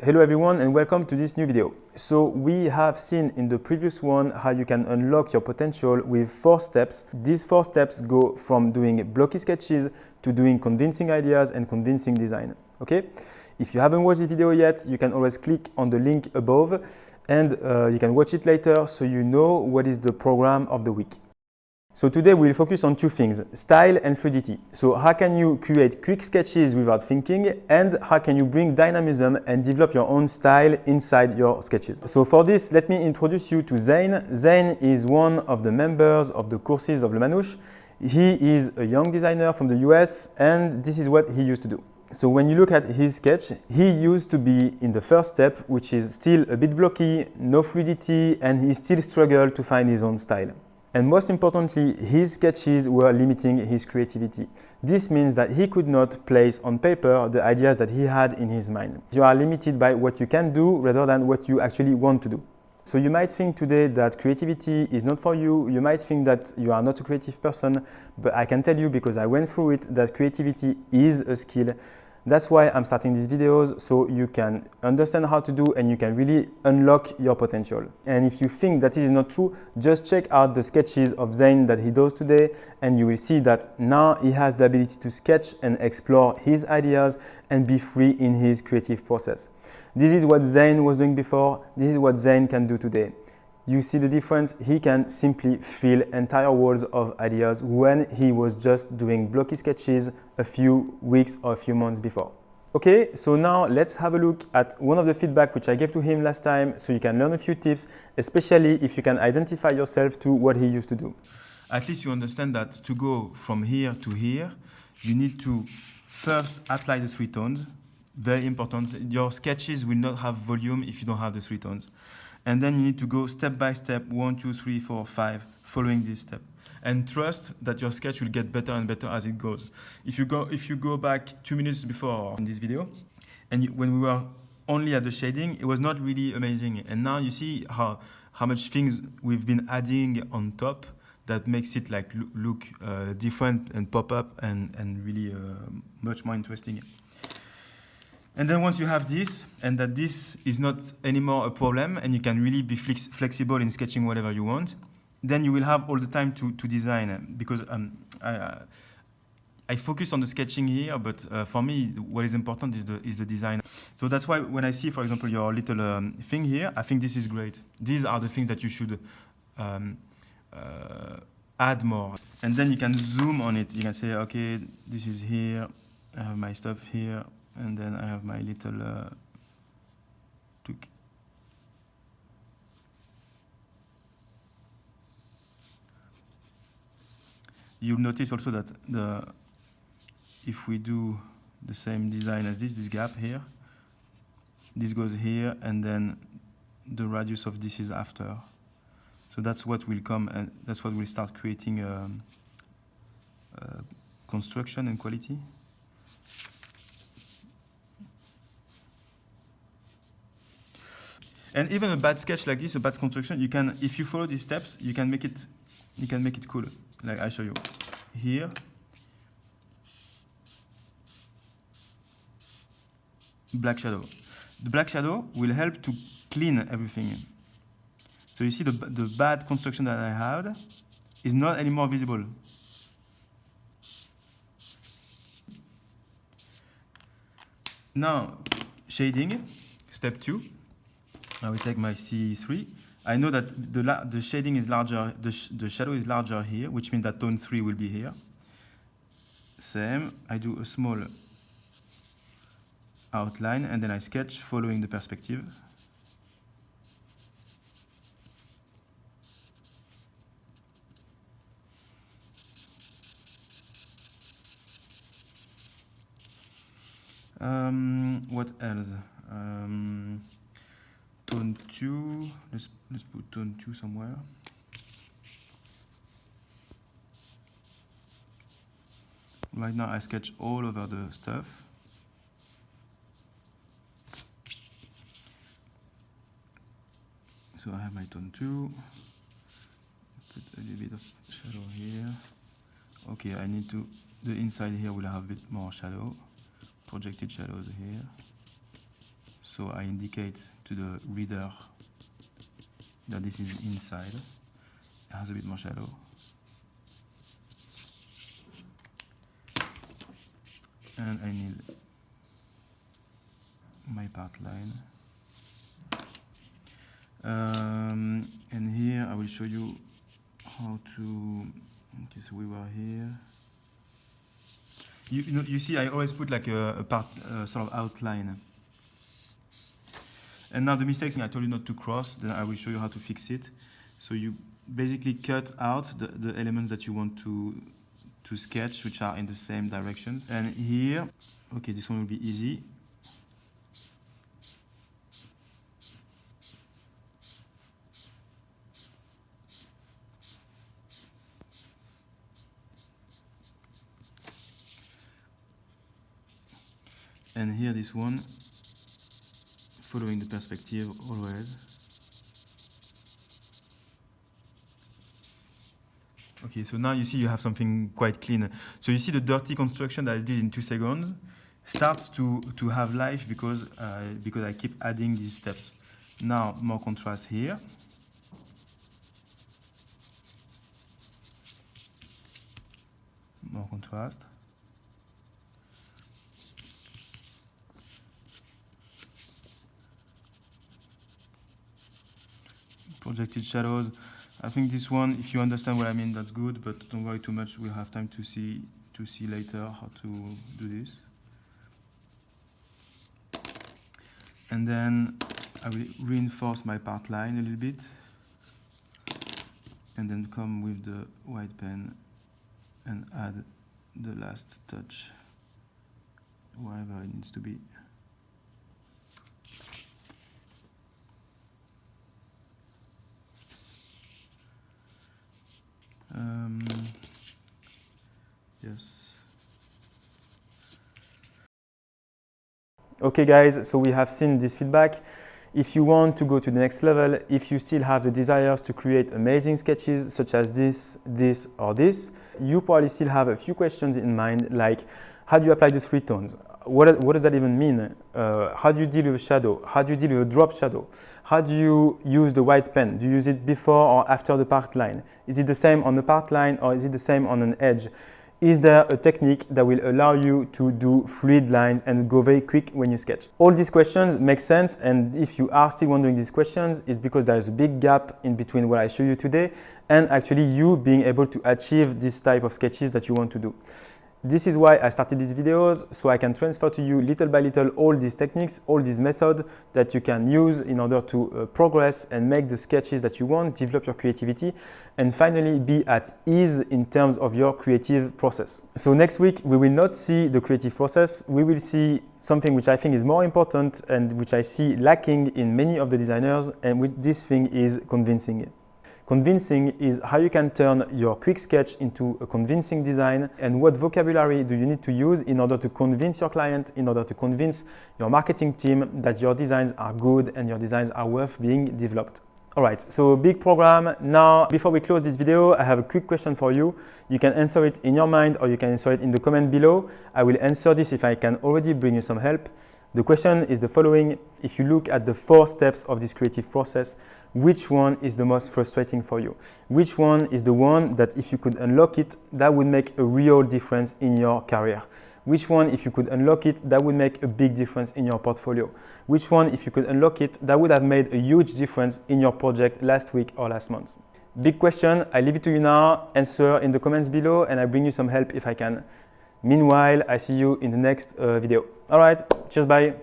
Hello everyone and welcome to this new video. So we have seen in the previous one how you can unlock your potential with 4 steps. These 4 steps go from doing blocky sketches to doing convincing ideas and convincing design. Okay? If you haven't watched the video yet, you can always click on the link above and you can watch it later so you know what is the program of the week. So today we'll focus on 2 things, style and fluidity. So how can you create quick sketches without thinking, and how can you bring dynamism and develop your own style inside your sketches. So for this, let me introduce you to Zain. Zain is one of the members of the courses of Le Manouche. He is a young designer from the US and this is what he used to do. So when you look at his sketch, he used to be in the first step, which is still a bit blocky, no fluidity, and he still struggled to find his own style. And most importantly, his sketches were limiting his creativity. This means that he could not place on paper the ideas that he had in his mind. You are limited by what you can do rather than what you actually want to do. So you might think today that creativity is not for you. You might think that you are not a creative person, but I can tell you, because I went through it, that creativity is a skill. That's why I'm starting these videos, so you can understand how to do and you can really unlock your potential. And if you think that it is not true, just check out the sketches of Zain that he does today and you will see that now he has the ability to sketch and explore his ideas and be free in his creative process. This is what Zain was doing before, this is what Zain can do today. You see the difference? He can simply fill entire walls of ideas when he was just doing blocky sketches a few weeks or a few months before. Okay, so now let's have a look at one of the feedback which I gave to him last time so you can learn a few tips, especially if you can identify yourself to what he used to do. At least you understand that to go from here to here, you need to first apply the 3 tones. Very important. Your sketches will not have volume if you don't have the 3 tones. And then you need to go step by step, 1, 2, 3, 4, 5, following this step. And trust that your sketch will get better and better as it goes. If you go back 2 minutes before in this video, and when we were only at the shading, it was not really amazing. And now you see how much things we've been adding on top that makes it like look different and pop up and really much more interesting. And then once you have this, and that this is not anymore a problem, and you can really be flexible in sketching whatever you want, then you will have all the time to design. Because I focus on the sketching here, but for me, what is important is the design. So that's why when I see, for example, your little thing here, I think this is great. These are the things that you should add more. And then you can zoom on it. You can say, okay, this is here, I have my stuff here, and then I have my little tweak. You'll notice also that if we do the same design as this gap here, this goes here, and then the radius of this is after. So that's what will come, and that's what will start creating construction and quality. And even a bad sketch like this, a bad construction, you can, if you follow these steps, you can make it cool. Like I show you here. Black shadow. The black shadow will help to clean everything. So you see the bad construction that I had is not anymore visible. Now, shading, step 2. I will take my C3. I know that the shading is larger, the shadow is larger here, which means that tone 3 will be here. Same, I do a small outline and then I sketch following the perspective. What else? Tone 2, let's put tone 2 somewhere. Right now I sketch all over the stuff. So I have my tone 2, put a little bit of shadow here. Okay, I need to, the inside here will have a bit more shadow, projected shadows here. So I indicate to the reader that this is inside. It has a bit more shadow. And I need my part line. And here I will show you how to, okay, so we were here. You see, I always put like a part, sort of outline. And now the mistakes I told you not to cross, then I will show you how to fix it. So you basically cut out the elements that you want to sketch, which are in the same directions. And here, okay, this one will be easy. And here, this one, following the perspective always. Okay, so now you see you have something quite clean. So you see the dirty construction that I did in 2 seconds starts to have life because I keep adding these steps. Now more contrast here. More contrast. Projected shadows. I think this one, if you understand what I mean, that's good, but don't worry too much. We'll have time to see later how to do this. And then I will reinforce my part line a little bit, and then come with the white pen and add the last touch, wherever it needs to be. Yes. Okay guys, so we have seen this feedback. If you want to go to the next level, if you still have the desires to create amazing sketches such as this, or this, you probably still have a few questions in mind, like how do you apply the 3 tones? What does that even mean? How do you deal with shadow? How do you deal with a drop shadow? How do you use the white pen? Do you use it before or after the part line? Is it the same on the part line or is it the same on an edge? Is there a technique that will allow you to do fluid lines and go very quick when you sketch? All these questions make sense, and if you are still wondering these questions, it's because there is a big gap in between what I show you today and actually you being able to achieve this type of sketches that you want to do. This is why I started these videos, so I can transfer to you little by little all these techniques, all these methods that you can use in order to progress and make the sketches that you want, develop your creativity, and finally be at ease in terms of your creative process. So next week, we will not see the creative process. We will see something which I think is more important and which I see lacking in many of the designers, and which this thing is convincing. Convincing is how you can turn your quick sketch into a convincing design, and what vocabulary do you need to use in order to convince your client, in order to convince your marketing team that your designs are good and your designs are worth being developed. All right, so big program. Now, before we close this video, I have a quick question for you. You can answer it in your mind or you can answer it in the comment below. I will answer this if I can already bring you some help. The question is the following: if you look at the 4 steps of this creative process, which one is the most frustrating for you? Which one is the one that if you could unlock it, that would make a real difference in your career? Which one, if you could unlock it, that would make a big difference in your portfolio? Which one, if you could unlock it, that would have made a huge difference in your project last week or last month? Big question. I leave it to you now. Answer in the comments below and I bring you some help if I can. Meanwhile, I see you in the next video. All right, cheers, bye.